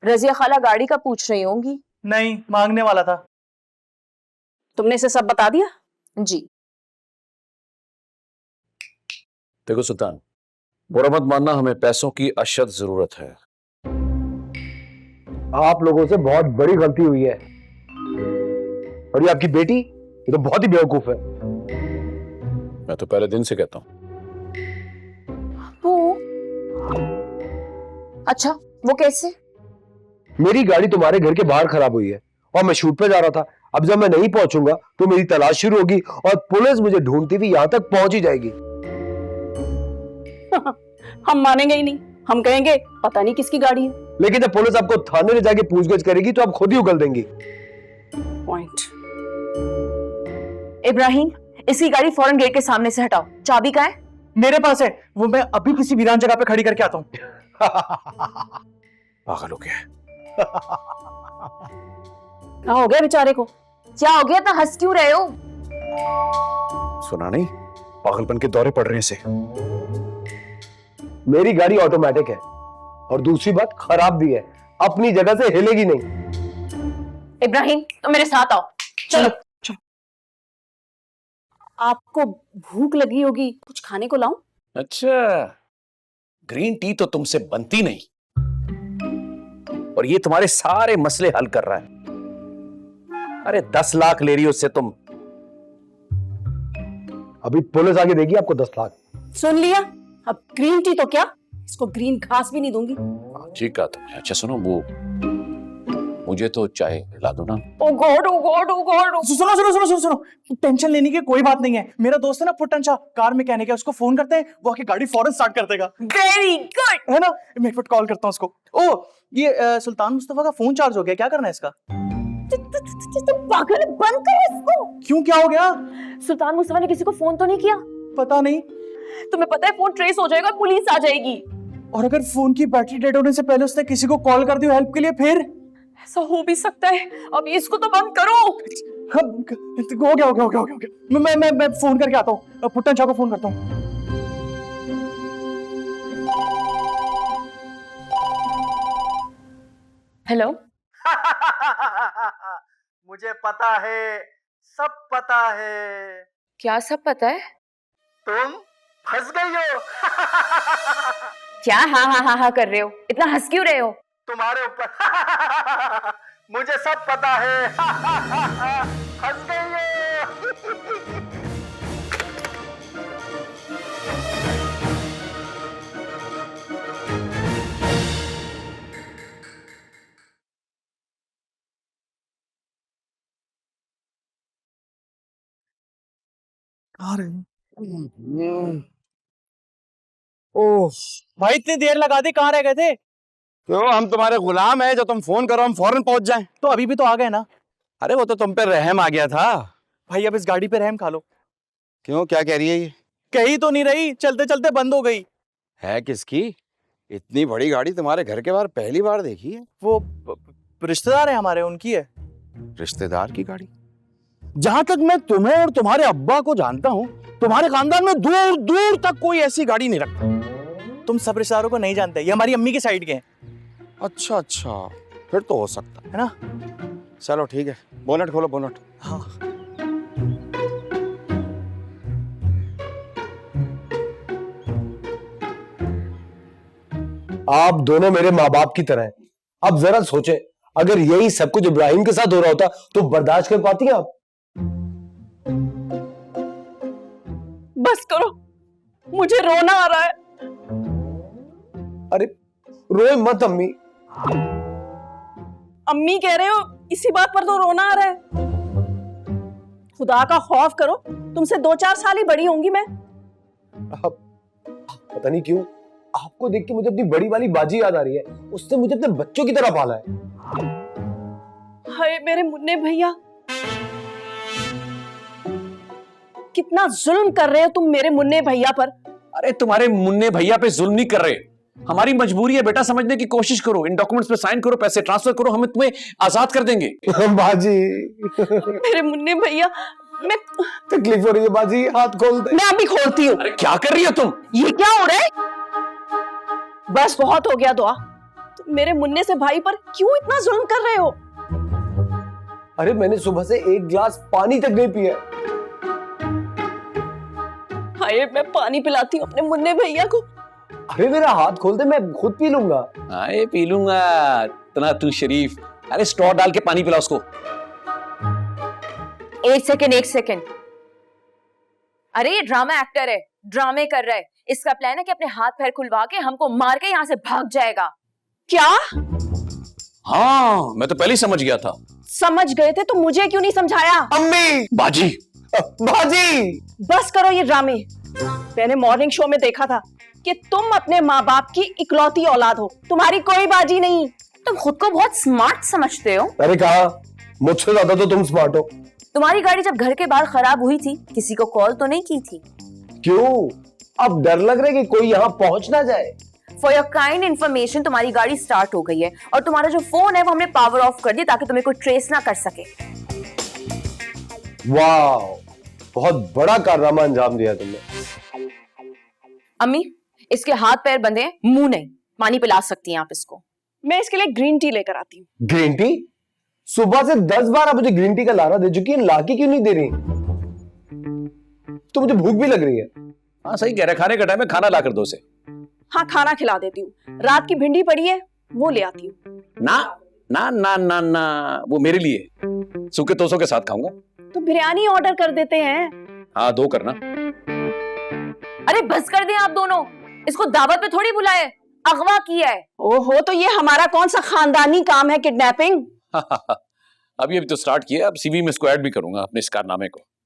रजिया खाला गाड़ी का पूछ रही होंगी। नहीं, मांगने वाला था। तुमने इसे सब बता दिया? जी। देखो सुल्तान, बुरा मत मानना, हमें पैसों की अशद जरूरत है। आप लोगों से बहुत बड़ी गलती हुई है। और ये आपकी बेटी, ये तो बहुत ही बेवकूफ है। मैं तो पहले दिन से कहता हूं। वो अच्छा, वो कैसे? मेरी गाड़ी तुम्हारे घर के बाहर खराब हुई है और मैं शूट पे जा रहा था। अब जब मैं नहीं पहुंचूंगा तो मेरी तलाश शुरू होगी और पुलिस मुझे ढूंढती हुई यहां तक पहुंच ही जाएगी। हम मानेंगे ही नहीं, हम कहेंगे पता नहीं किसकी गाड़ी है। लेकिन जब पुलिस आपको थाने ले जाके पूछगछ करेगी तो आप खुद ही उगल देंगी। पॉइंट। इब्राहिम, इसकी गाड़ी फौरन गेट के सामने से हटाओ। चाबी कहाँ है? मेरे पास है, वो मैं अभी किसी वीरान जगह पे खड़ी करके आता हूँ। पागल हो गया। क्या हो गया बेचारे को? क्या हो गया? इतना हंस क्यों रहे हो? सुना नहीं, पागलपन के दौरे पड़ रहे हैं इसे। मेरी गाड़ी ऑटोमेटिक है और दूसरी बात खराब भी है, अपनी जगह से हिलेगी नहीं। इब्राहिम, तो मेरे साथ आओ। चलो। आपको भूख लगी होगी, कुछ खाने को लाऊं? अच्छा, ग्रीन टी तो तुमसे बनती नहीं और ये तुम्हारे सारे मसले हल कर रहा है। अरे 10 लाख ले रही हो उससे तुम। अभी पुलिस आगे देगी आपको 10 लाख। सुन लिया? अब ग्रीन टी तो क्या, इसको ग्रीन घास भी नहीं दूंगी। ठीक कहा तुमने। अच्छा सुनो, वो मुझे तो चाय ला दो ना। ओ गॉड, ओ गॉड, ओ गॉड। सुनो सुनो सुनो सुनो सुनो, टेंशन लेने की कोई बात नहीं है। मेरा दोस्त है ना पुट्टन शाह, कार मैकेनिक है, उसको फोन करते हैं, वो आके गाड़ी फौरन स्टार्ट कर देगा। Very good. है ना? मैं एक मिनट कॉल करता हूँ उसको। ओ, ये सुल्तान मुस्तफा का फोन चार्ज हो गया, क्या करना है इसका? पागल है, बंद करो इसको। क्यों, क्या हो गया? सुल्तान मुस्तफा ने किसी को फोन तो नहीं किया? पता नहीं। तुम्हें पता है फोन ट्रेस हो जाएगा और पुलिस आ जाएगी। और अगर फोन की बैटरी डेड होने से पहले उसने किसी को कॉल कर दिया हेल्प के लिए, फिर? ऐसा हो भी सकता है। अब इसको तो बंद करो। हो गया हो गया हो गया हो गया। मैं फोन करके आता हूँ, पुट्टन शाह को फोन करता हूँ। हेलो। मुझे पता है, सब पता है। क्या सब पता है? तुम फंस गई हो। क्या हाँ हाँ हाँ हाँ कर रहे हो? इतना हंस क्यों रहे हो? तुम्हारे ऊपर। मुझे सब पता है। फंस गई हो। ओह भाई इतनी देर लगा दी, कहाँ रह गए थे? क्यों, हम तुम्हारे गुलाम हैं, जो तुम फोन करो हम फौरन पहुंच जाएं। तो अभी भी तो आ गए ना। अरे वो तो तुम पे रहम आ गया था। भाई अब इस गाड़ी पे रहम खा लो। क्यों, क्या कह रही है ये? कहीं तो नहीं रही, चलते चलते बंद हो गई। है किसकी? इतनी बड़ी गाड़ी तुम्हारे घर के बाहर पहली बार देखी है। वो रिश्तेदार है हमारे, उनकी है। रिश्तेदार की गाड़ी? जहां तक मैं तुम्हें और तुम्हारे अब्बा को जानता हूँ, तुम्हारे खानदान में दूर दूर तक कोई ऐसी गाड़ी नहीं रखता। तुम सब रिश्तेदारों को नहीं जानते, ये हमारी अम्मी के साइड के हैं। अच्छा अच्छा, फिर तो हो सकता है ना? चलो ठीक है, बोनट खोलो, बोनट। हाँ। आप दोनों मेरे माँ बाप की तरह हैं। अब जरा सोचें, अगर यही सब कुछ इब्राहिम के साथ हो रहा होता तो बर्दाश्त कर पाती हैं आप? बस करो, मुझे रोना आ रहा है। अरे रोए मत अम्मी। अम्मी कह रहे हो, इसी बात पर तो रोना आ रहा है। खुदा का खौफ करो, तुमसे 2-4 साल ही बड़ी होंगी मैं। पता नहीं क्यों आपको देख के मुझे अपनी बड़ी वाली बाजी याद आ रही है। उसने मुझे अपने बच्चों की तरह पाला है। हाय मेरे मुन्ने भैया, कितना जुल्म कर रहे हो तुम मेरे मुन्ने भैया पर। अरे तुम्हारे मुन्ने भैया पे जुल्म नहीं कर रहे, हमारी मजबूरी है बेटा, समझने की कोशिश करो। इन डॉक्यूमेंट्स पे साइन करो, पैसे ट्रांसफर करो, हम तुम्हें आजाद कर देंगे। बाजी मेरे मुन्ने भैया, मैं तकलीफ हो रही है बाजी, हाथ खोल दे। मैं अभी खोलती हूँ। अरे क्या कर रही हो तुम? ये क्या हो रहा है? बस बहुत हो गया दुआ, मेरे मुन्ने से भाई पर क्यों इतना जुल्म कर रहे हो? अरे मैंने सुबह से एक गिलास पानी तक नहीं पिया। हाय, मैं पानी पिलाती हूँ अपने मुन्ने भैया को। अरे मेरा हाथ खोल दे, मैं खुद पी लूंगा। आए पी लूंगा, इतना तू शरीफ। अरे स्ट्रॉ डाल के पानी पिला उसको। एक सेकेंड। अरे ये ड्रामा एक्टर है, ड्रामे कर रहा है। इसका प्लान है कि अपने हाथ पैर खुलवा के हमको मार के यहाँ से भाग जाएगा। क्या हाँ, मैं तो पहले ही समझ गया था। समझ गए थे तो मुझे क्यों नहीं समझाया? अम्मी, बाजी, बाजी। बस करो ये ड्रामे। मैंने मॉर्निंग शो में देखा था कि तुम अपने माँ बाप की इकलौती औलाद हो, तुम्हारी कोई बाजी नहीं। तुम खुद को बहुत स्मार्ट समझते हो। अरे कहा, मुझसे ज्यादा तो तुम स्मार्ट हो। तुम्हारी गाड़ी जब घर के बाहर खराब हुई थी, किसी को कॉल तो नहीं की थी? क्यों? अब डर लग रहा है कि कोई यहाँ पहुंच ना जाए। फॉर योर काइंड इन्फॉर्मेशन, तुम्हारी गाड़ी स्टार्ट हो गई है और तुम्हारा जो फोन है वो हमने पावर ऑफ कर दिया ताकि तुम्हें कोई ट्रेस ना कर सके। वाह, बहुत बड़ा कारनामा अंजाम दिया तुमने। अम्मी, इसके हाथ पैर बंधे हैं, मुंह नहीं। पानी पिला सकती हैं आप इसको। मैं इसके लिए ग्रीन टी लेकर आती हूँ। Green tea? सुबह से 10 बार आप मुझे ग्रीन टी का लारा दे चुकी है, लाके क्यों नहीं दे रही? तो मुझे भूख भी लग रही है। हाँ सही कह रहे, खाने का टाइम है, खाना ला कर दो उसे। हाँ, खाना खिला देती हूँ। रात की भिंडी पड़ी है, वो ले आती हूँ। ना ना ना ना ना, वो मेरे लिए सूखे तोसों के साथ खाऊंगा। तो बिरयानी ऑर्डर कर देते हैं। हाँ, 2 करना। अरे बस कर दें आप दोनों, इसको दावत पे थोड़ी बुलाए, अगवा किया है। ओहो, तो ये हमारा कौन सा खानदानी काम है किडनैपिंग? अभी तो स्टार्ट किया, अब सीवी में इसको ऐड भी करूंगा अपने इस कारनामे को।